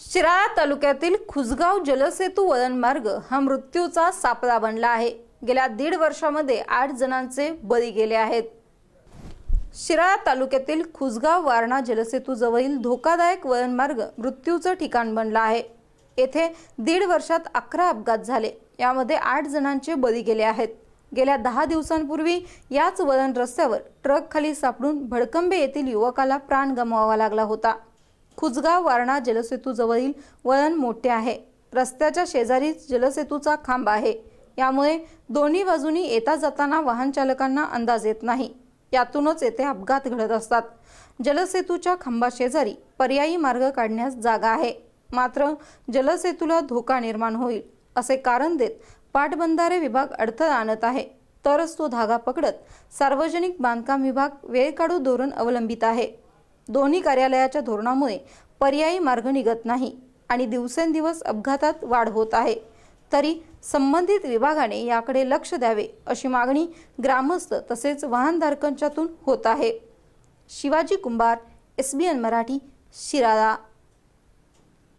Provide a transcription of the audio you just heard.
शिराळा तालुक्यातील खुसगाव जलसेतू वळणमार्ग हा मृत्यूचा सापळा बनला आहे। गेल्या 1.5 वर्षामध्ये 8 जणांचे बळी गेले आहेत। शिराळा तालुक्यातील खुसगाव वारणा जलसेतू जवळील धोकादायक वळणमार्ग मृत्यूचं ठिकाण बनला आहे। येथे 1.5 वर्षात 11 अपघात झाले, यामध्ये 8 जणांचे बळी गेले आहेत। गेल्या 10 दिवसांपूर्वी याच वळण रस्त्यावर ट्रक खाली सापडून भडकंबे येथील युवकाला प्राण गमवावा लागला होता। खुसगाव वारणा जलसेतू जवळील वळण मोठे आहे। रस्त्याच्या शेजारीच जलसेतूचा खांब आहे, यामुळे दोन्ही बाजूनी येता जाताना वाहन चालकांना अंदाज येत नाही। यातूनच येथे अपघात घडत असतात। जलसेतूच्या खांबाशेजारी पर्यायी मार्ग काढण्यास जागा आहे, मात्र जलसेतूला धोका निर्माण होईल असे कारण देत पाटबंधारे विभाग अडथळा आणत आहे। तरच तो धागा पकडत सार्वजनिक बांधकाम विभाग वेळ काढू धोरण अवलंबित आहे। दोन्ही कार्यालयाच्या धोरणामुळे पर्यायी मार्ग निघत नाही आणि दिवसेंदिवस अपघातात वाढ होत आहे। तरी संबंधित विभागाने याकडे लक्ष द्यावे अशी मागणी ग्रामस्थ तसेच वाहनधारकांच्यातून होत आहे। शिवाजी कुंभार, SBN मराठी, शिराळा।